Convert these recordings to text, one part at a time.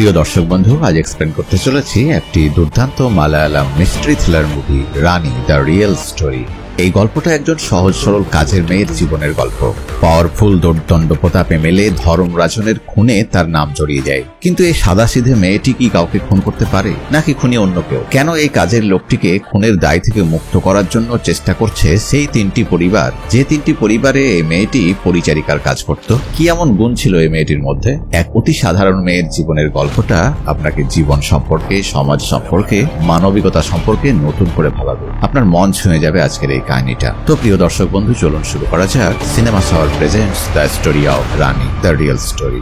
প্রিয় দর্শক বন্ধু, আজ এক্সপ্লেন করতে চলেছি একটি দুর্দান্ত Malayalam mystery thriller movie Rani the real story. এই গল্পটা একজন সহজ সরল কাজের মেয়ের জীবনের গল্প। পাওয়ারফুল দোর্দণ্ড প্রতাপে মেলে ধর্মরাজনের খুনে তার নাম জড়িয়ে যায়। কিন্তু এই সাদাসিধে মেয়েটি কি কাউকে খুন করতে পারে, নাকি খুনি অন্য কেউ? কেন এই কাজের লোকটিকে খুনের দায় থেকে মুক্ত করার জন্য চেষ্টা করছে সেই তিনটি পরিবার, যে তিনটি পরিবারে এই মেয়েটি পরিচারিকার কাজ করত? কি এমন গুণ ছিল এই মেয়েটির মধ্যে? এক অতি সাধারণ মেয়ের জীবনের গল্পটা আপনাকে জীবন সম্পর্কে, সমাজ সম্পর্কে, মানবিকতা সম্পর্কে নতুন করে ভাবাবে। আপনার মন ছুঁয়ে যাবে আজকের এই কাহিনীটা। তো প্রিয় দর্শক বন্ধু, চলুন শুরু করা যাক সিনেমা শহর presents the story of Rani the real story.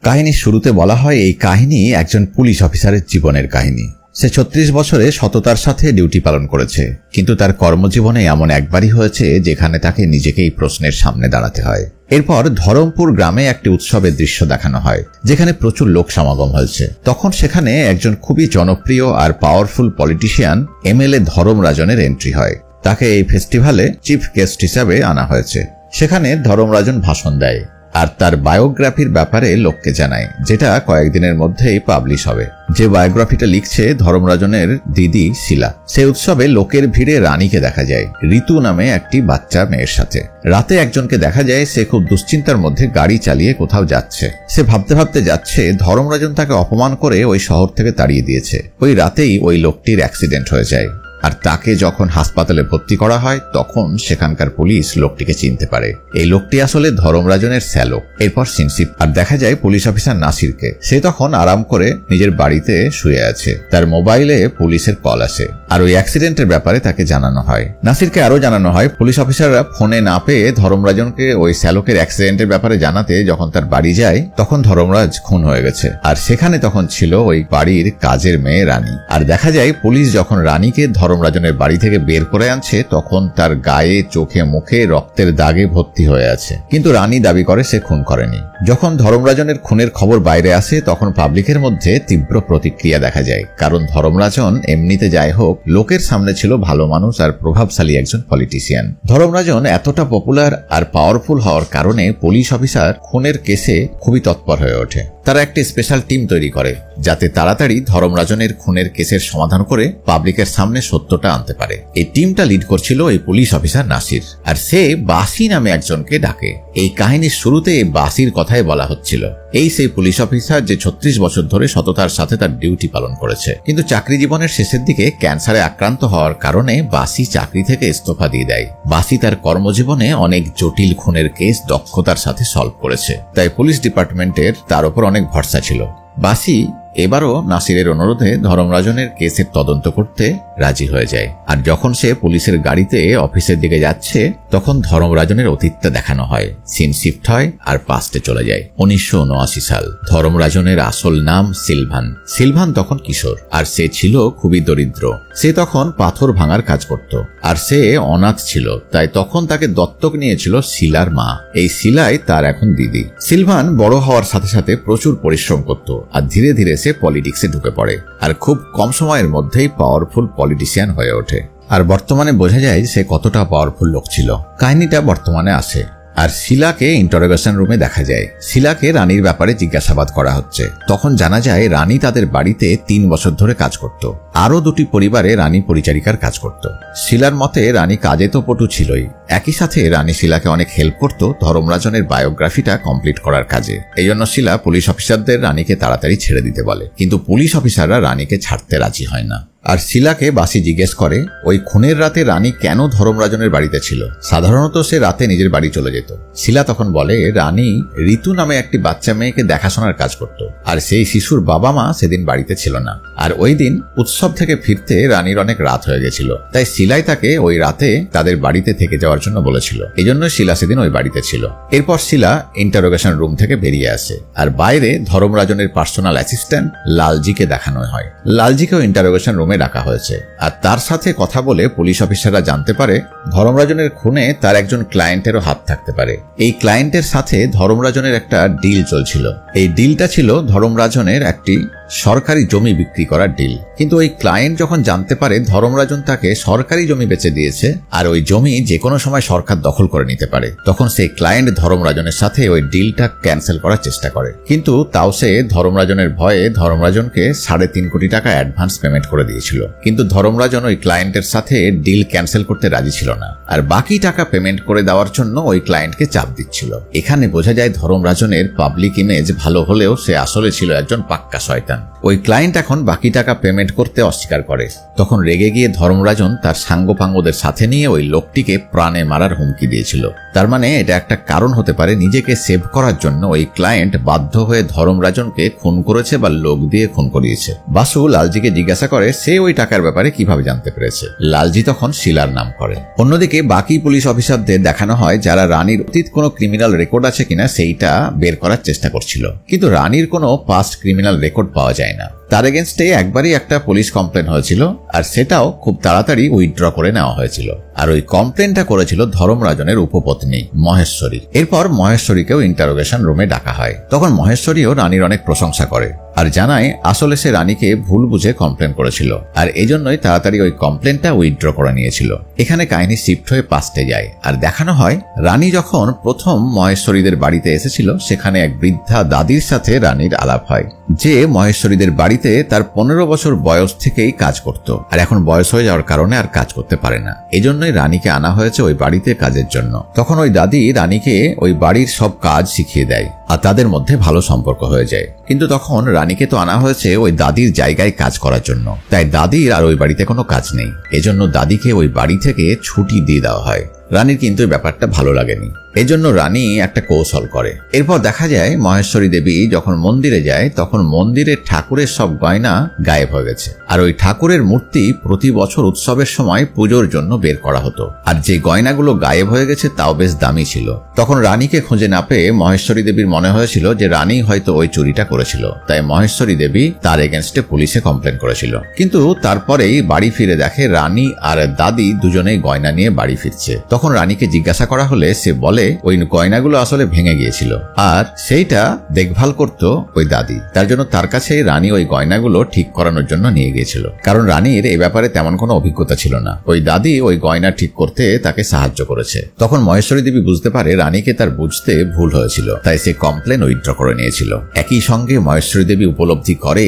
কাহিনীর শুরুতে বলা হয় এই কাহিনী একজন পুলিশ অফিসারের জীবনের কাহিনী। সে 36 বছরে সততার সাথে ডিউটি পালন করেছে, কিন্তু তার কর্মজীবনে এমন একবারই হয়েছে যেখানে তাকে নিজেকেই প্রশ্নের সামনে দাঁড়াতে হয়। এরপর ধরমপুর গ্রামে একটি উৎসবের দৃশ্য দেখানো হয়, যেখানে প্রচুর লোক সমাগম হয়েছে। তখন সেখানে একজন খুবই জনপ্রিয় আর পাওয়ারফুল পলিটিশিয়ান এমএলএ ধর্মরাজনের এন্ট্রি হয়। তাকে এই ফেস্টিভ্যালে চিফ গেস্ট হিসাবে আনা হয়েছে। সেখানে ধর্মরাজন ভাষণ দেয় আর তার বায়োগ্রাফির ব্যাপারে লোককে জানায়, যেটা কয়েকদিনের মধ্যেই পাবলিশ হবে। যে বায়োগ্রাফিটা লিখছে ধর্মরাজনের দিদি শিলা। সেই উৎসবে লোকের ভিড়ে রানীকে দেখা যায় ঋতু নামে একটি বাচ্চা মেয়ের সাথে। রাতে একজনকে দেখা যায় সে খুব দুশ্চিন্তার মধ্যে গাড়ি চালিয়ে কোথাও যাচ্ছে। সে ভাবতে ভাবতে যাচ্ছে ধর্মরাজন তাকে অপমান করে ওই শহর থেকে তাড়িয়ে দিয়েছে। ওই রাতেই ওই লোকটির অ্যাক্সিডেন্ট হয়ে যায়, আর তাকে যখন হাসপাতালে ভর্তি করা হয় তখন সেখানকার পুলিশ লোকটিকে চিনতে পারে। এই লোকটি আসলে ধর্মরাজনের শ্যালক। এরপর সিনশিপ আর দেখা যায় পুলিশ অফিসার নাসিরকে। সে তখন আরাম করে নিজের বাড়িতে শুয়ে আছে। তার মোবাইলে পুলিশের কল আসে আর ওই অ্যাক্সিডেন্টের ব্যাপারে তাকে জানানো হয়। নাসিরকে আরো জানানো হয় পুলিশ অফিসাররা ফোনে না পেয়ে ধর্মরাজনকে ওই শ্যালকের অ্যাক্সিডেন্টের ব্যাপারে জানাতে যখন তার বাড়ি যায় তখন ধর্মরাজ খুন হয়ে গেছে। আর সেখানে তখন ছিল ওই বাড়ির কাজের মেয়ে রানী। আর দেখা যায় পুলিশ যখন রানীকে ধর্মরাজনের বাড়ি থেকে বের করে আনছে তখন তার গায়ে, চোখে, মুখে রক্তের দাগে ভর্তি হয়ে আছে, কিন্তু রানী দাবি করে সে খুন করেনি। যখন ধর্মরাজনের খুনের খবর বাইরে আসে তখন পাবলিকের মধ্যে তীব্র প্রতিক্রিয়া দেখা যায়, কারণ ধর্মরাজন এমনিতে যাই হোক লোকের সামনে ছিল ভালো মানুষ আর প্রভাবশালী একজন পলিটিশিয়ান। ধর্মরাজন এতটা পপুলার আর পাওয়ারফুল হওয়ার কারণে পুলিশ অফিসার খুনের কেসে খুবই তৎপর হয়ে ওঠে। তারা একটি স্পেশাল টিম তৈরি করে যাতে তাড়াতাড়ি ধর্মরাজনের খুনের কেসের সমাধান করে পাবলিকের সামনে সত্যটা আনতে পারে। এই টিমটা লিড করছিল এই পুলিশ অফিসার নাসির, আর সে বাসি নামে একজনকে ডাকে। এই কাহিনীর শুরুতে এই বাসির কথাই বলা হচ্ছিল। এই সেই পুলিশ অফিসার যে 36 বছর ধরে সততার সাথে তার ডিউটি পালন করেছে, কিন্তু চাকরি জীবনের শেষের দিকে ক্যান্সারে আক্রান্ত হওয়ার কারণে বাসি চাকরি থেকে ইস্তফা দিয়ে দেয়। বাসি তার কর্মজীবনে অনেক জটিল খুনের কেস দক্ষতার সাথে সলভ করেছে, তাই পুলিশ ডিপার্টমেন্টের তার উপর অনেক ভরসা ছিল। বাসি এবারও নাসিরের অনুরোধে ধর্মরাজনের কেসের তদন্ত করতে রাজি হয়ে যায়। আর যখন সে পুলিশের গাড়িতে অফিসের দিকে যাচ্ছে তখন ধর্মরাজনের অতীতটা দেখানো হয়। সিন শিফট হয় আর পাস্টে চলে যায় 1979 সাল। ধর্মরাজনের আসল নাম সিলভান। সিলভান তখন কিশোর আর সে ছিল খুবই দরিদ্র। সে তখন পাথর ভাঙার কাজ করত আর সে অনাথ ছিল, তাই তখন তাকে দত্তক নিয়েছিল শিলার মা। এই শিলাই তার এখন দিদি। সিলভান বড় হওয়ার সাথে সাথে প্রচুর পরিশ্রম করত আর ধীরে ধীরে সে পলিটিক্সে ঢুকে পড়ে আর খুব কম সময়ের মধ্যেই পাওয়ারফুল পলিটিশিয়ান হয়ে ওঠে। আর বর্তমানে বোঝা যায় সে কতটা পাওয়ারফুল লোক ছিল। কাহিনীটা বর্তমানে আসে আর শিলাকে ইন্টারোগেশন রুমে দেখা যায়। শিলাকে রানীর ব্যাপারে জিজ্ঞাসাবাদ করা হচ্ছে। তখন জানা যায় রানী তাদের বাড়িতে 3 বছর ধরে কাজ করত। আরো 2টি পরিবারে রানী পরিচারিকার কাজ করত। শিলার মতে রানী কাজে তো পটু ছিলই, একই সাথে রানী শিলাকে অনেক হেল্প করত ধর্মরাজনের বায়োগ্রাফিটা কমপ্লিট করার কাজে। এই জন্য শিলা পুলিশ অফিসারদের রানীকে তাড়াতাড়ি ছেড়ে দিতে বলে, কিন্তু পুলিশ অফিসাররা রানীকে ছাড়তে রাজি হয় না। আর শিলাকে বাসি জিজ্ঞেস করে ওই খুনের রাতে রানী কেন ধর্মরাজনের বাড়িতে ছিল। সাধারণত সে রাতে নিজের বাড়ি চলে যেত। শিলা তখন বলে রানী ঋতু নামে একটি বাচ্চা মেয়েকে দেখাশোনার কাজ করত আর সেই শিশুর বাবা মা সেদিন বাড়িতে ছিল না। আর ওই দিন উৎসব থেকে ফিরতে রানীর অনেক রাত হয়ে গেছিল, তাই শিলাই তাকে ওই রাতে তাদের বাড়িতে থেকে যাওয়ার জন্য বলেছিল। এই জন্য শিলা সেদিন ওই বাড়িতে ছিল। এরপর শিলা ইন্টারোগেশন রুম থেকে বেরিয়ে আসে আর বাইরে ধর্মরাজনের পার্সোনাল অ্যাসিস্ট্যান্ট লালজিকে দেখানো হয়। লালজিকেও ইন্টারোগেশন রুমে ডাকা হয়েছে আর তার সাথে কথা বলে পুলিশ অফিসাররা জানতে পারে ধর্মরাজনের খুনে তার একজন ক্লায়েন্টেরও হাত থাকতে পারে। এই ক্লায়েন্টের সাথে ধর্মরাজনের একটা ডিল চলছিল। এই ডিলটা ছিল ধর্মরাজনের একটি সরকারি জমি বিক্রি করার ডিল। কিন্তু ওই ক্লায়েন্ট যখন জানতে পারে ধর্মরাজন তাকে সরকারি জমি বেচে দিয়েছে আর ওই জমি যে কোনো সময় সরকার দখল করে নিতে পারে, তখন সেই ক্লায়েন্ট ধর্মরাজনের সাথে ওই ডিলটা ক্যান্সেল করার চেষ্টা করে। কিন্তু তাও সে ধর্মরাজনের ভয়ে ধর্মরাজনকে 3.5 কোটি টাকা অ্যাডভান্স পেমেন্ট করে দিয়েছিল। কিন্তু ধর্মরাজন ওই ক্লায়েন্টের সাথে ডিল ক্যান্সেল করতে রাজি ছিল না, আর বাকি টাকা পেমেন্ট করে দেওয়ার জন্য ওই ক্লায়েন্টকে চাপ দিচ্ছিল। এখানে বোঝা যায় ধর্মরাজনের পাবলিক ইমেজ ভালো হলেও সে আসলে ছিল একজন পাক্কা শয়তান। ওই ক্লায়েন্ট এখন বাকি টাকা পেমেন্ট করতে অস্বীকার করে। তখন রেগে গিয়ে ধর্মরাজন তার সাঙ্গপাঙ্গদের সাথে নিয়ে ওই লোকটিকে প্রাণে মারার হুমকি দিয়েছিল। তার মানে এটা একটা কারণ হতে পারে নিজেকে সেভ করার জন্য ওই ক্লায়েন্ট বাধ্য হয়ে ধর্মরাজনকে খুন করেছে বা লোক দিয়ে খুন করিয়েছে। বাসু লালজিকে জিজ্ঞাসা করে সে ওই টাকার ব্যাপারে কিভাবে জানতে পেরেছে। লালজি তখন শিলার নাম করে। অন্যদিকে বাকি পুলিশ অফিসারদের দেখানো হয় যারা রানীর অতীত কোনো ক্রিমিনাল রেকর্ড আছে কিনা সেইটা বের করার চেষ্টা করছিল, কিন্তু রানীর কোনো পাস্ট ক্রিমিনাল রেকর্ড পাওয়া যায় না। তার এগেনস্টে একবারই একটা পুলিশ কমপ্লেন হয়েছিল, আর সেটাও খুব তাড়াতাড়ি উইথড্র করে নেওয়া হয়েছিল। আর ওই কমপ্লেনটা করেছিল ধর্মরাজনের উপপত্নী মহেশ্বরী। এরপর মহেশ্বরীকেও ইন্টারোগেশন রুমে ডাকা হয়। তখন মহেশ্বরীও রানীর অনেক প্রশংসা করে আর জানায় আসলে সে রানীকে ভুল বুঝে কমপ্লেন করেছিল, আর এজন্যই তাড়াতাড়ি ওই কমপ্লেনটা উইথড্র করে নিয়েছিল। এখানে কাহিনী শিফট হয়ে পাস্টে যায়, আর দেখানো হয় রানী যখন প্রথম মহেশ্বরীদের বাড়িতে এসেছিল সেখানে এক বৃদ্ধা দাদির সাথে রানীর আলাপ হয়, যে মহেশ্বরীদের বাড়িতে তার 15 বছর বয়স থেকেই কাজ করত, আর এখন বয়স হয়ে যাওয়ার কারণে আর কাজ করতে পারে না। এজন্যই রানীকে আনা হয়েছে ওই বাড়িতে কাজের জন্য। তখন ওই দাদি রানীকে ওই বাড়ির সব কাজ শিখিয়ে দেয় আর তাদের মধ্যে ভালো সম্পর্ক হয়ে যায়। কিন্তু তখন রানীকে তো আনা হয়েছে ওই দাদির জায়গায় কাজ করার জন্য, তাই দাদির আর ওই বাড়িতে কোনো কাজ নেই। এজন্য দাদিকে ওই বাড়ি থেকে ছুটি দিয়ে দেওয়া হয়। রানীর কিন্তু ব্যাপারটা ভালো লাগেনি, এজন্য রানী একটা কৌশল করে। এরপর দেখা যায় মহেশ্বরী দেবী যখন মন্দিরে যায় তখন মন্দিরের ঠাকুরের সব গয়না গায়েব হয়ে গেছে, আর ওই ঠাকুরের মূর্তি প্রতি বছর উৎসবের সময় পুজোর জন্য বের করা হতো, আর যে গয়নাগুলো গায়েব হয়ে গেছে তাও বেশ দামি ছিল। তখন রানীকে খুঁজে না পেয়ে মহেশ্বরী দেবীর মনে হয়েছিল যে রানী হয়তো ওই চুরিটা করেছিল, তাই মহেশ্বরী দেবী তার এগেনস্টে পুলিশে কমপ্লেন করেছিল। কিন্তু তারপরেই বাড়ি ফিরে দেখে রানী আর দাদি দুজনেই গয়না নিয়ে বাড়ি ফিরছে। তখন রানীকে জিজ্ঞাসা করা হলে সে বলে ওই গয়নাগুলো আসলে ভেঙে গিয়েছিল, আর সেইটা দেখভাল করত ওই দাদি। তার জন্য তার কাছে রানী ওই গয়নাগুলো ঠিক করানোর জন্য নিয়ে গিয়েছিল, কারণ রানীর এই ব্যাপারে তেমন কোনো অভিজ্ঞতা ছিল না। ওই দাদি ওই গয়না ঠিক করতে তাকে সাহায্য করেছে। তখন মহেশ্বরী দেবী বুঝতে পারে রানীকে তার বুঝতে ভুল হয়েছিল, তাই সে কমপ্লেন উইথড্র করে নিয়েছিল। একই সঙ্গে মহেশ্বরী দেবী উপলব্ধি করে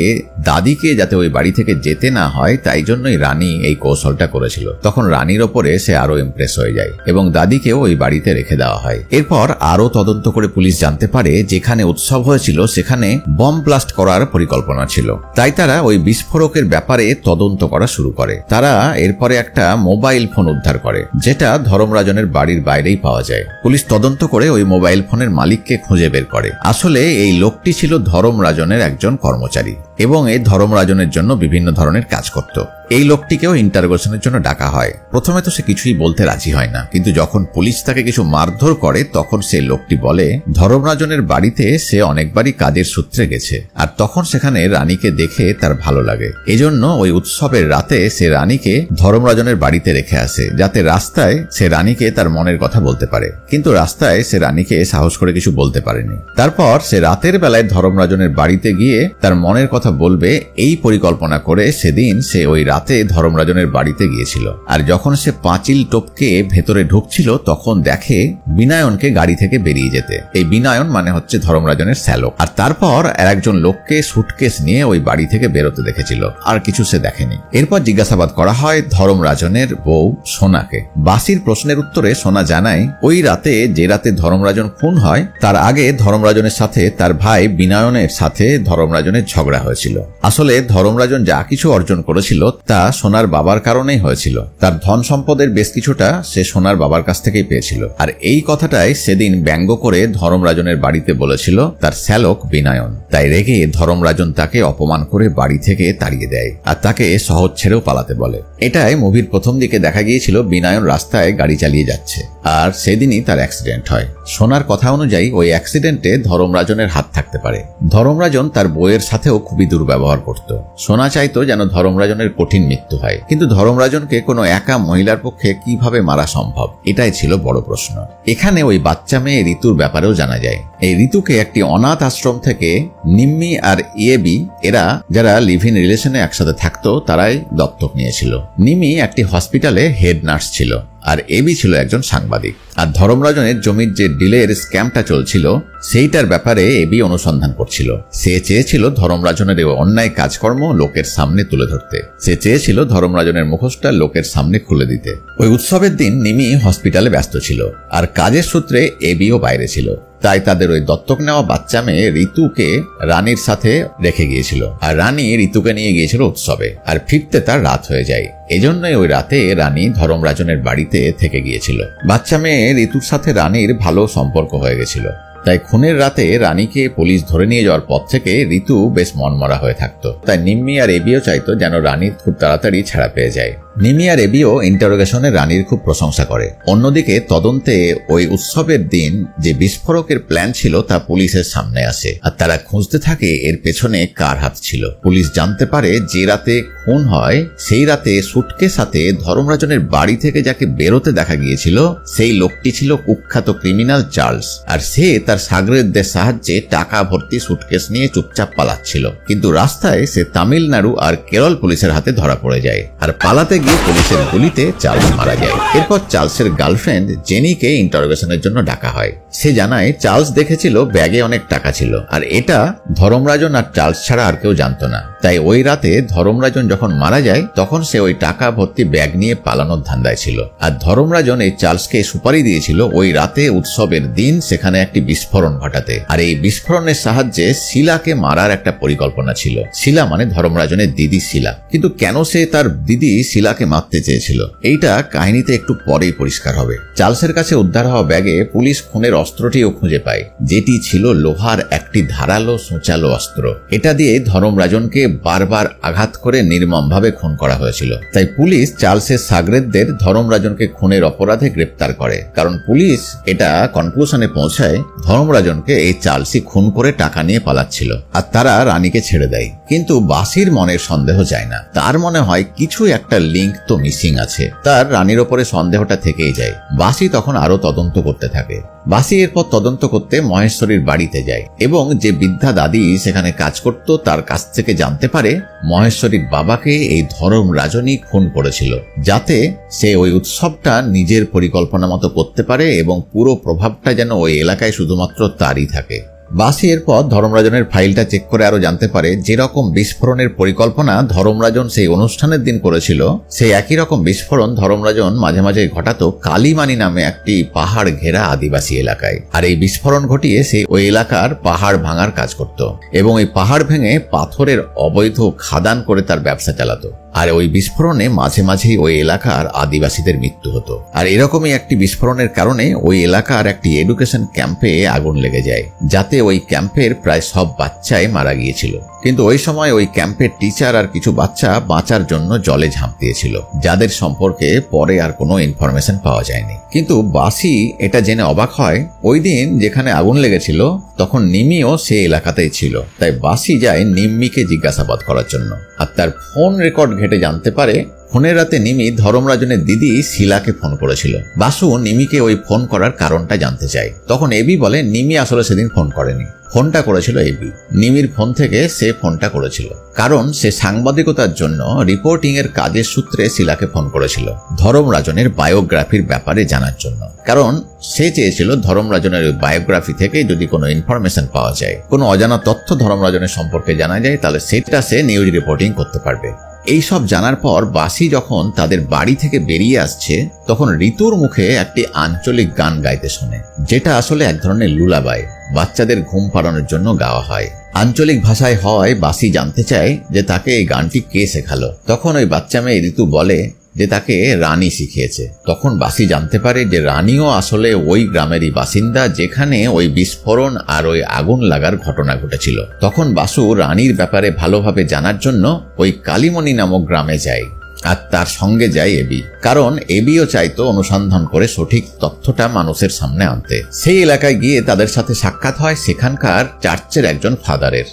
দাদিকে যাতে ওই বাড়ি থেকে যেতে না হয়, তাই জন্যই রানী এই কৌশলটা করেছিল। তখন রানীর ওপরে সে আরো ইমপ্রেস হয়ে যায় এবং দাদিকেও ওই বাড়িতে রেখে দেওয়া হয়। এরপর আরো তদন্ত করে পুলিশ জানতে পারে যেখানে উৎসব হয়েছিল সেখানে বম ব্লাস্ট করার পরিকল্পনা ছিল, তাই তারা ওই বিস্ফোরকের ব্যাপারে তদন্ত করা শুরু করে। তারা এরপরে একটা মোবাইল ফোন উদ্ধার করে যেটা ধর্মরাজনের বাড়ির বাইরেই পাওয়া যায়। পুলিশ তদন্ত করে ওই মোবাইল ফোনের মালিককে খুঁজে বের করে। আসলে এই লোকটি ছিল ধর্মরাজনের একজন কর্মচারী এবং এই ধর্মরাজনের জন্য বিভিন্ন ধরনের কাজ করত। এই লোকটিকেও ইন্টারোগেশনের জন্য ডাকা হয়। প্রথমে তো সে কিছুই বলতে রাজি হয় না, কিন্তু যখন পুলিশ তাকে কিছু মারধর করে তখন সেই লোকটি বলে ধর্মরাজনের বাড়িতে সে অনেকবারই কাজের সূত্রে গেছে, আর তখন সেখানে রানীকে দেখে তার ভালো লাগে। এজন্য ওই উৎসবের রাতে সে রানীকে ধর্মরাজনের বাড়িতে রেখে আসে, যাতে রাস্তায় সে রানীকে তার মনের কথা বলতে পারে। কিন্তু রাস্তায় সে রানীকে সাহস করে কিছু বলতে পারেনি। তারপর সে রাতের বেলায় ধর্মরাজনের বাড়িতে গিয়ে তার মনের কথা বলবে এই পরিকল্পনা করে সেদিন সে ওই রাতে ধর্মরাজনের বাড়িতে গিয়েছিল। আর যখন সে পাঁচিল টপকে ভেতরে ঢুকছিল তখন দেখে বিনায়নকে গাড়ি থেকে বেরিয়ে যেতে। এই বিনায়ন মানে হচ্ছে ধর্মরাজনের শ্যালক। আর তারপর একজন লোককে সুটকেস নিয়ে ওই বাড়ি থেকে বেরোতে দেখেছিল, আর কিছু সে দেখেনি। এরপর জিজ্ঞাসাবাদ করা হয় ধর্মরাজনের বউ সোনাকে। বাসির প্রশ্নের উত্তরে সোনা জানায় ওই রাতে, যে রাতে ধর্মরাজন খুন হয়, তার আগে ধর্মরাজনের সাথে তার ভাই বিনায়নের সাথে ধর্মরাজনের ঝগড়া হয়েছিল। আসলে ধর্মরাজন যা কিছু অর্জন করেছিল তা সোনার বাবার কারণেই হয়েছিল। তার ধন সম্পদের বেশ কিছুটা সে সোনার বাবার কাছ থেকেই পেয়েছিল। আর এই কথাটাই সেদিন ব্যঙ্গ করে ধর্মরাজনের বাড়িতে বলেছিল তার শ্যালক বিনায়ন। তাই রেগে ধর্মরাজন তাকে অপমান করে বাড়ি থেকে তাড়িয়ে দেয় আর তাকে শহর ছেড়েও পালাতে বলে। এটাই মুভির প্রথম দিকে দেখা গিয়েছিল বিনায়ন রাস্তায় গাড়ি চালিয়ে যাচ্ছে, আর সেদিনই তার অ্যাক্সিডেন্ট হয়। সোনার কথা অনুযায়ী ওই অ্যাক্সিডেন্টে ধর্মরাজনের হাত থাকতে পারে। ধর্মরাজন তার বউয়ের সাথেও খুবই দুর্ব্যবহার করত। সোনা চাইতো যেন ধর্মরাজনের কঠিন মৃত্যু হয়, কিন্তু ধর্মরাজনকে কোনো একা মহিলার পক্ষে কিভাবে মারা সম্ভব, এটাই ছিল বড় প্রশ্ন। এখানে ওই বাচ্চা মেয়ে ঋতুর ব্যাপারেও জানা যায়। এই ঋতুকে একটি অনাথ আশ্রম থেকে নিম্মি আর এবি এরা যারা লিভ ইন রিলেশনে একসাথে থাকতো তারাই দত্তক নিয়েছিল। নিমি একটি হসপিটালে হেড নার্স ছিল আর এবি ছিল একজন সাংবাদিক। আর ধর্মরাজনের জমির যে ডিলের স্ক্যামটা চলছিল সেইটার ব্যাপারে এবি অনুসন্ধান করছিল। সে চেয়েছিল ধর্মরাজনের এই অন্যায় কাজকর্ম লোকের সামনে তুলে ধরতে। সে চেয়েছিল ধর্মরাজনের মুখোশটা লোকের সামনে খুলে দিতে। ওই উৎসবের দিন নিমি হসপিটালে ব্যস্ত ছিল আর কাজের সূত্রে এবিও বাইরে ছিল। তাই তাদের ওই দত্তক নেওয়া বাচ্চা মেয়ে ঋতুকে রানীর সাথে রেখে গিয়েছিল আর রানী ঋতুকে নিয়ে গিয়েছিল উৎসবে। আর ফিরতে তার রাত হয়ে যায়। এজন্যই ওই রাতে রানী ধর্মরাজনের বাড়িতে থেকে গিয়েছিল। বাচ্চা মেয়ে ঋতুর সাথে রানীর ভালো সম্পর্ক হয়ে গেছিল। তাই খুনের রাতে রানীকে পুলিশ ধরে নিয়ে যাওয়ার পর থেকে ঋতু বেশ মনমরা হয়ে থাকতো। তাই নিম্মি আর এবিও চাইতো যেন রানীর খুব তাড়াতাড়ি ছাড়া পেয়ে যায়। নিমি আর এবিও ইন্টারোগেশনে রানীর খুব প্রশংসা করে। অন্যদিকে তদন্তে ওই উৎসবের দিন যে বিস্ফোরকের প্ল্যান ছিল তা পুলিশের সামনে আসে আর তারা খুঁজতে থাকে এর পেছনে কার হাত ছিল। পুলিশ জানতে পারে যে রাতে খুন হয় সেই রাতে সুটকেস সাথে ধর্মরাজনের বাড়ি থেকে যাকে বেরোতে দেখা গিয়েছিল সেই লোকটি ছিল কুখ্যাত ক্রিমিনাল চার্লস। আর সে তার সাগরেদদের সাহায্যে টাকা ভর্তি সুটকেস নিয়ে চুপচাপ পালাচ্ছিল। কিন্তু রাস্তায় সে তামিলনাড়ু আর কেরল পুলিশের হাতে ধরা পড়ে যায় আর পালাতে গিয়ে পুলিশের গুলিতে চার্লস মারা যায়। এরপর চার্লসের গার্লফ্রেন্ড জেনিকে ইন্টারোগেশনের জন্য ডাকা হয়। সে জানায় চার্লস দেখেছিল ব্যাগে অনেক টাকা ছিল আর এটা ধর্মরাজন আর চার্লস ছাড়া আর কেউ জানতো না। তাই ওই রাতে ধর্মরাজন যখন মারা যায় তখন সে ওই টাকা ভর্তি ব্যাগ নিয়ে পালানোর ধান্দায় ছিল। আর ধর্মরাজন এই চার্লসকে সুপারি দিয়েছিল ওই রাতে উৎসবের দিন সেখানে একটি বিস্ফোরণ ঘটাতে। আর এই বিস্ফোরণের সাহায্যে শিলাকে মারার একটা পরিকল্পনা ছিল। শিলা মানে ধর্মরাজনের দিদি শিলা। কিন্তু কেন সে তার দিদি শিলাকে মারতে চেয়েছিল এইটা কাহিনীতে একটু পরেই পরিষ্কার হবে। চার্লসের কাছে উদ্ধার হওয়া ব্যাগে পুলিশ খুনের অস্ত্রটিও খুঁজে পায়, যেটি ছিল লোহার একটি ধারালো সোঁচালো অস্ত্র। এটা দিয়ে ধর্মরাজনকে বারবার আঘাত করে নির্মমভাবে খুন করা হয়েছিল। তাই পুলিশ চার্লসের সাগরেদদের ধর্মরাজনকে খুনের অপরাধে গ্রেপ্তার করে, কারণ পুলিশ এটা কনক্লুশনে পৌঁছায় ধর্মরাজনকে এই চার্লসই খুন করে টাকা নিয়ে পালাচ্ছিল আর তারা রানীকে ছেড়ে দেয়। কিন্তু বাসির মনের সন্দেহ যায় না। তার মনে হয় কিছু একটা লিঙ্ক তো মিসিং আছে। তার রানীর ওপরে সন্দেহটা থেকেই যায়। বাসি তখন আরো তদন্ত করতে থাকে। বাসি এরপর তদন্ত করতে মহেশ্বরীর বাড়িতে যায় এবং যে বৃদ্ধা দাদি সেখানে কাজ করত তার কাছ থেকে জানতে পারে মহেশ্বরীর বাবাকে এই ধর্মরাজনই খুন করেছিল, যাতে সে ওই উৎসবটা নিজের পরিকল্পনা মতো করতে পারে এবং পুরো প্রভাবটা যেন ওই এলাকায় শুধুমাত্র তারই থাকে। বাসি এরপর ধর্মরাজনের ফাইলটা চেক করে আরো জানতে পারে যেরকম বিস্ফোরণের পরিকল্পনা ধর্মরাজন সেই অনুষ্ঠানের দিন করেছিল সেই একই রকম বিস্ফোরণ ধর্মরাজন মাঝে মাঝে ঘটাতো কালীমানি নামে একটি পাহাড় ঘেরা আদিবাসী এলাকায়। আর এই বিস্ফোরণ ঘটিয়ে সে ওই এলাকার পাহাড় ভাঙার কাজ করত এবং এই পাহাড় ভেঙে পাথরের অবৈধ খাদান করে তার ব্যবসা চালাতো। আর ওই বিস্ফোরণে মাঝে মাঝেই ওই এলাকার আদিবাসীদের মৃত্যু হতো। আর এরকমই একটি বিস্ফোরণের কারণে ওই এলাকার একটি এডুকেশন ক্যাম্পে আগুন লেগে যায়, যাতে ওই ক্যাম্পের প্রায় সব বাচ্চাই মারা গিয়েছিল। কিন্তু ওই সময় ওই ক্যাম্পের টিচার আর কিছু বাচ্চা বাঁচার জন্য জলে ঝাঁপ দিয়েছিল, যাদের সম্পর্কে পরে আর কোনো ইনফরমেশন পাওয়া যায়নি। কিন্তু বাসি এটা জেনে অবাক হয় ওই দিন যেখানে আগুন লেগেছিল তখন নিমিও সে এলাকাতেই ছিল। তাই বাসি যায় নিম্মিকে জিজ্ঞাসাবাদ করার জন্য আর তার ফোন রেকর্ড ঘেটে জানতে পারে খুনের রাতে নিমি ধর্মরাজনের দিদি শিলাকে ফোন করেছিল। বাসু নিমিকে ওই ফোন করার কারণটা জানতে চায়। তখন এবি বলে নিমি আসলে সেদিন ফোন করেনি, ফোনটা করেছিল এবি। নিমির ফোন থেকে সে ফোনটা করেছিল কারণ সে সাংবাদিকতার জন্য রিপোর্টিং এর কাজের সূত্রে শিলাকে ফোন করেছিল ধর্মরাজনের বায়োগ্রাফির ব্যাপারে জানার জন্য। কারণ সে চেয়েছিল ধর্মরাজনের ওই বায়োগ্রাফি থেকে যদি কোনো ইনফরমেশন পাওয়া যায়, কোনো অজানা তথ্য ধর্মরাজনের সম্পর্কে জানা যায়, তাহলে সেটা সে নিউজ রিপোর্টিং করতে পারবে। এই সব জানার পর বাসি যখন তাদের বাড়ি থেকে বেরিয়ে আসছে তখন ঋতুর মুখে একটি আঞ্চলিক গান গাইতে শোনে, যেটা আসলে এক ধরনের লুলাবাই, বাচ্চাদের ঘুম পাড়ানোর জন্য গাওয়া হয়। আঞ্চলিক ভাষায় হয়। বাসি জানতে চায় যে তাকে এই গানটি কে শেখালো। তখন ওই বাচ্চা মেয়ে ঋতু বলে যে তাকে রানী শিখিয়েছে। তখন বাসি জানতে পারে যে রানীও আসলে ওই গ্রামেরই বাসিন্দা যেখানে ওই বিস্ফোরণ আর ওই আগুন লাগার ঘটনা ঘটেছিল। তখন বাসু রানীর ব্যাপারে ভালোভাবে জানার জন্য ওই কালীমণি নামক গ্রামে যায় আর তার সঙ্গে যায় এবি, কারণ এবিও চাইতো অনুসন্ধান করে সঠিক তথ্যটা মানুষের সামনে আনতে। সেই এলাকায় গিয়ে তাদের সাথে সাক্ষাৎ হয় সেখানকার চার্চের একজন ফাদারের।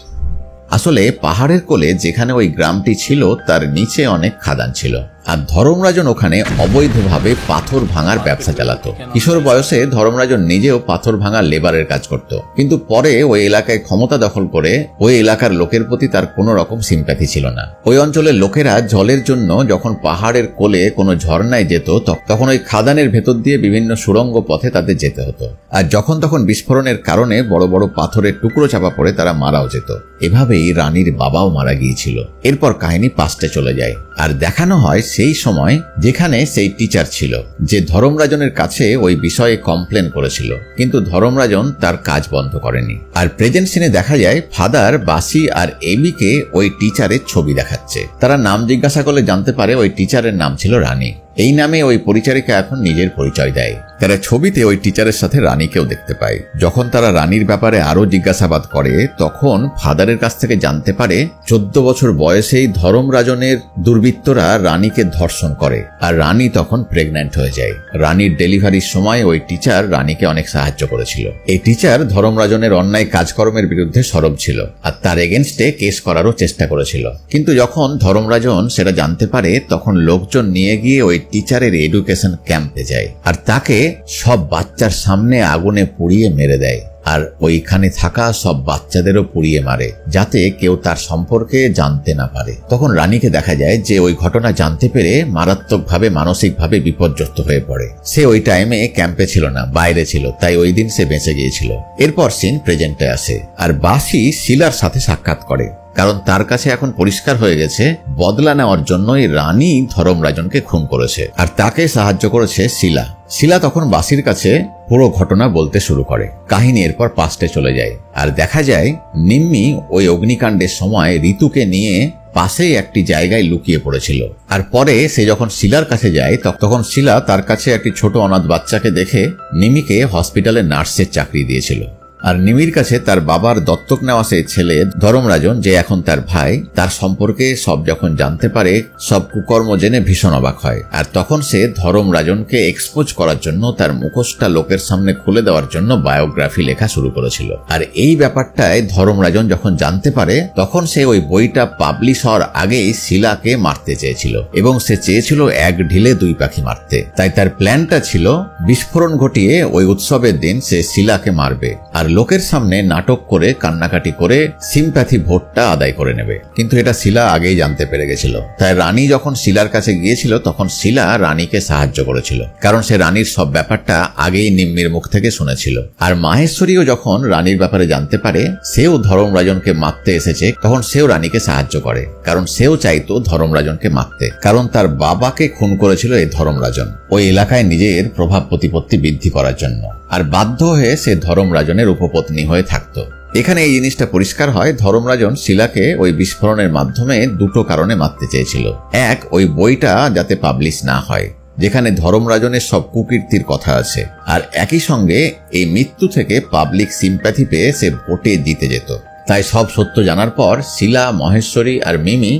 আসলে পাহাড়ের কোলে যেখানে ওই গ্রামটি ছিল তার নিচে অনেক খাদান ছিল আর ধর্মরাজন ওখানে অবৈধভাবে পাথর ভাঙার ব্যবসা চালাতো। কিশোর বয়সে ধর্মরাজন নিজেও পাথর ভাঙার লেবারের কাজ করত, কিন্তু পরে ওই এলাকায় ক্ষমতা দখল করে ওই এলাকার লোকের প্রতি তার কোনো রকম সিম্প্যাথি ছিল না। ওই অঞ্চলের লোকেরা জলের জন্য যখন পাহাড়ের কোলে কোনো ঝর্ণায় যেত তখন ওই খাদানের ভেতর দিয়ে বিভিন্ন সুড়ঙ্গ পথে তাদের যেতে হতো, আর যখন তখন বিস্ফোরণের কারণে বড় বড় পাথরের টুকরো চাপা পড়ে তারা মারাও যেত। এভাবেই রানীর বাবাও মারা গিয়েছিল। এরপর কাহিনী পাস্টে চলে যায় আর দেখানো হয় সেই সময় যেখানে সেই টিচার ছিল যে ধর্মরাজনের কাছে ওই বিষয়ে কমপ্লেন করেছিল, কিন্তু ধর্মরাজন তার কাজ বন্ধ করেনি। আর প্রেজেন্ট সিনে দেখা যায় ফাদার বাসি আর এমিকে ওই টিচারের ছবি দেখাচ্ছে। তারা নাম জিজ্ঞাসা করলে জানতে পারে ওই টিচারের নাম ছিল রানী। এই নামে ওই পরিচারিকা এখন নিজের পরিচয় দেয়। তারা ছবিতে ওই টিচারের সাথে রানীকেও দেখতে পায়। যখন তারা রানীর ব্যাপারে আরো জিজ্ঞাসাবাদ করে তখন ফাদারের কাছ থেকে জানতে পারে 14 বছর বয়সেই ধর্মরাজনের দুর্বৃত্তরা রানীকে ধর্ষণ করে আর রানী তখন প্রেগন্যান্ট হয়ে যায়। রানীর ডেলিভারির সময় ওই টিচার রানীকে অনেক সাহায্য করেছিল। এই টিচার ধর্মরাজনের অন্যায় কাজকর্মের বিরুদ্ধে সরব ছিল আর তার এগেনস্টে কেস করারও চেষ্টা করেছিল, কিন্তু যখন ধর্মরাজন সেটা জানতে পারে তখন লোকজন নিয়ে গিয়ে ওই টিচারের এডুকেশন ক্যাম্পে যায় আর তাকে সব বাচ্চার সামনে আগুনে পুড়িয়ে মেরে দেয় আর ওইখানে থাকা সব বাচ্চাদেরও পুড়িয়ে মারে যাতে কেউ তার সম্পর্কে জানতে না পারে। তখন রানীকে দেখা যায় যে ওই ঘটনা জানতে পেরে মারাত্মকভাবে মানসিকভাবে বিপর্যস্ত হয়ে পড়ে। সে ওই টাইমে ক্যাম্পে ছিল না, বাইরে ছিল, তাই ওই দিন সে বেঁচে গিয়েছিল। এরপর সিন প্রেজেন্টে আসে আর বাসি শিলার সাথে সাক্ষাৎ করে, কারণ তার কাছে এখন পরিষ্কার হয়ে গেছে বদলা নেওয়ার জন্যই রানী ধর্মরাজনকে খুন করেছে আর তাকে সাহায্য করেছে শিলা। শিলা তখন বাসির কাছে পুরো ঘটনা বলতে শুরু করে। কাহিনী এরপর পাস্টে চলে যায় আর দেখা যায় নিম্মি ওই অগ্নিকাণ্ডের সময় ঋতুকে নিয়ে পাশেই একটি জায়গায় লুকিয়ে পড়েছিল। আর পরে সে যখন শিলার কাছে যায় তখন শিলা তার কাছে একটি ছোট অনাথ বাচ্চাকে দেখে নিমিকে হসপিটালে নার্সের চাকরি দিয়েছিল। আর নিমির কাছে তার বাবার দত্তক নেওয়া সেই ছেলে ধর্মরাজন, যে এখন তার ভাই, তার সম্পর্কে সব যখন জানতে পারে সব কুকর্ম জেনে ভীষণ অবাক হয়। আর তখন সে ধর্মরাজনকে এক্সপোজ করার জন্য তার মুখোশটা লোকের সামনে খুলে দেওয়ার জন্য বায়োগ্রাফি লেখা শুরু করেছিল। আর এই ব্যাপারটায় ধর্মরাজন যখন জানতে পারে তখন সে ওই বইটা পাবলিশ হওয়ার আগেই শিলাকে মারতে চেয়েছিল এবং সে চেয়েছিল এক ঢিলে দুই পাখি মারতে। তাই তার প্ল্যানটা ছিল বিস্ফোরণ ঘটিয়ে ওই উৎসবের দিন সে শিলাকে মারবে আর লোকের সামনে নাটক করে কান্নাকাটি করে সিম্প্যাথি ভোটটা আদায় করে নেবে। কিন্তু এটা শিলা আগেই জানতে পেরে গেছিল। তাই রানী যখন শিলার কাছে গিয়েছিল তখন শিলা রানীকে সাহায্য করেছিল, কারণ সে রানীর সব ব্যাপারটা আগেই নিম্মির মুখ থেকে শুনেছিল। আর মাহেশ্বরীও যখন রানীর ব্যাপারে জানতে পারে সেও ধর্মরাজনকে মারতে এসেছে তখন সেও রানীকে সাহায্য করে, কারণ সেও চাইতো ধর্মরাজনকে মারতে, কারণ তার বাবাকে খুন করেছিল এই ধর্মরাজন ওই এলাকায় নিজের প্রভাব প্রতিপত্তি বৃদ্ধি করার জন্য। আর বাধ্য হয়ে সে ধর্মরাজনের উপপত্নী হয়ে থাকত। এখানে এই জিনিসটা পরিষ্কার হয় ধর্মরাজন শিলাকে ওই বিস্ফোরণের মাধ্যমে দুটো কারণে মারতে চেয়েছিল। এক, ওই বইটা যাতে পাবলিশ না হয় যেখানে ধর্মরাজনের সব কুকীর্তির কথা আছে, আর একই সঙ্গে এই মৃত্যু থেকে পাবলিক সিম্প্যাথি পেয়ে সে ভোটে জিতে যেত। তাই সব সত্য জানার পর শিলা, মহেশ্বরী আর মিমি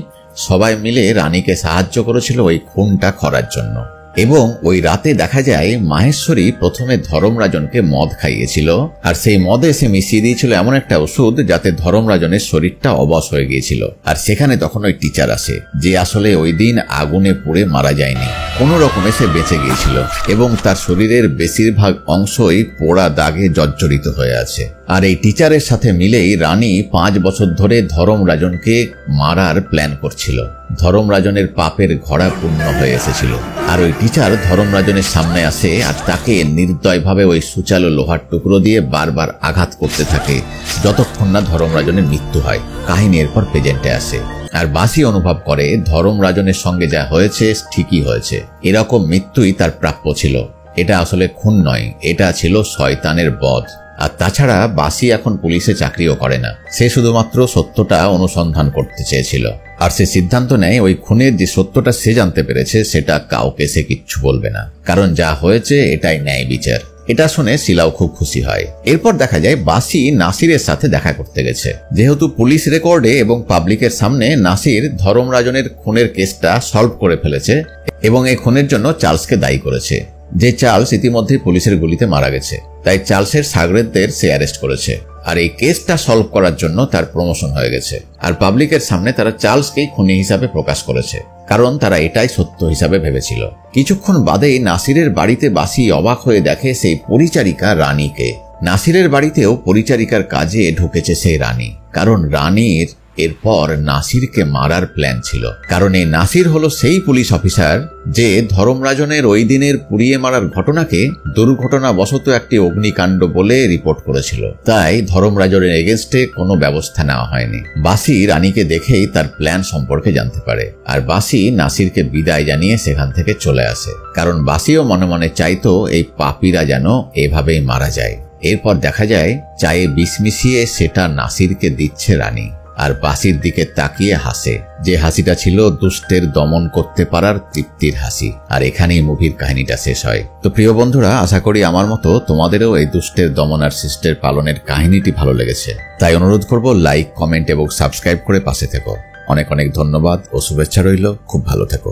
সবাই মিলে রানীকে সাহায্য করেছিল ওই খুনটা করার জন্য। এবং ওই রাতে দেখা যায় মাহেশ্বরী প্রথমে ধর্মরাজনকে মদ খাইয়েছিল আর সেই মদে সে মিশিয়ে দিয়েছিল এমন একটা ওষুধ যাতে ধর্মরাজনের শরীরটা অবশ হয়ে গিয়েছিল। আর সেখানে তখন ওই টিচার আসে যে আসলে ওই দিন আগুনে পুড়ে মারা যায়নি, কোনো রকমে সে বেঁচে গিয়েছিল এবং তার শরীরের বেশিরভাগ অংশই পোড়া দাগে জর্জরিত হয়ে আছে। আর এই টিচারের সাথে মিলেই রানী 5 বছর ধরে ধর্মরাজনকে মারার প্ল্যান করছিল। ধর্মরাজনের পাপের ঘড়া পূর্ণ হয়ে এসেছিল আর ওই টিচার ধর্মরাজনের সামনে আসে আর তাকে নির্দয়ভাবে ওই সুচালো লোহার টুকরো দিয়ে বারবার আঘাত করতে থাকে যতক্ষণ না ধর্মরাজনের মৃত্যু হয়। কাহিনী এরপর প্রেজেন্টে আসে আর বাসি অনুভব করে ধর্মরাজনের সঙ্গে যা হয়েছে ঠিকই হয়েছে, এরকম মৃত্যুই তার প্রাপ্য ছিল। এটা আসলে খুন নয়, এটা ছিল শয়তানের বধ। আর তাছাড়া বাসি এখন পুলিশে চাকরিও করে না, সে শুধুমাত্র সত্যটা অনুসন্ধান করতে চেয়েছিল। আর সে সিদ্ধান্ত নেয় ওই খুনের যে সত্যটা সে জানতে পেরেছে সেটা কাউকে সে কিচ্ছু বলবে না, কারণ যা হয়েছে এটাই ন্যায় বিচার। এটা শুনে শিলাও খুব খুশি হয়। এরপর দেখা যায় বাসি নাসিরের সাথে দেখা করতে গেছে। যেহেতু পুলিশ রেকর্ডে এবং পাবলিকের সামনে নাসির ধর্মরাজনের খুনের কেসটা সলভ করে ফেলেছে এবং এই খুনের জন্য চার্লসকে দায়ী করেছে, যে চার্লস ইতিমধ্যে পুলিশের গুলিতে মারা গেছে। তাই চার্লসের সাগরেদদের সে অ্যারেস্ট করেছে আর এই কেসটা সলভ করার জন্য তার প্রমোশন হয়ে গেছে। আর পাবলিকের সামনে তারা চার্লসকেই খুনি হিসাবে প্রকাশ করেছে, কারণ তারা এটাই সত্য হিসাবে ভেবেছিল। কিছুক্ষণ বাদেই নাসিরের বাড়িতে বাসি অবাক হয়ে দেখে সেই পরিচারিকা রানীকে। নাসিরের বাড়িতেও পরিচারিকার কাজে ঢুকেছে সেই রানী, কারণ রানীর এরপর নাসিরকে মারার প্ল্যান ছিল। কারণ এই নাসির হলো সেই পুলিশ অফিসার যে ধর্মরাজনের ওই দিনের পুড়িয়ে মারার ঘটনাকে দুর্ঘটনাবশত একটি অগ্নিকাণ্ড বলে রিপোর্ট করেছিল। তাই ধর্মরাজনের এগেনস্টে কোনো ব্যবস্থা নেওয়া হয়নি। বাসি রানীকে দেখেই তার প্ল্যান সম্পর্কে জানতে পারে, আর বাসি নাসিরকে বিদায় জানিয়ে সেখান থেকে চলে আসে। কারণ বাসিও মনে মনে চাইতো এই পাপীরা যেন এভাবেই মারা যায়। এরপর দেখা যায় চায়ে বিষ মিশিয়ে সেটা নাসিরকে দিচ্ছে রানী, আর বাসির দিকে তাকিয়ে হাসে, যে হাসিটা ছিল দুষ্টের দমন করতে পারার তৃপ্তির হাসি। আর এখানেই মুভির কাহিনীটা শেষ হয়। তো প্রিয় বন্ধুরা, আশা করি আমার মতো তোমাদেরও এই দুষ্টের দমন আর শিষ্টের পালনের কাহিনীটি ভালো লেগেছে। তাই অনুরোধ করব, লাইক, কমেন্ট এবং সাবস্ক্রাইব করে পাশে থেকো। অনেক অনেক ধন্যবাদ ও শুভেচ্ছা রইল। খুব ভালো থেকো।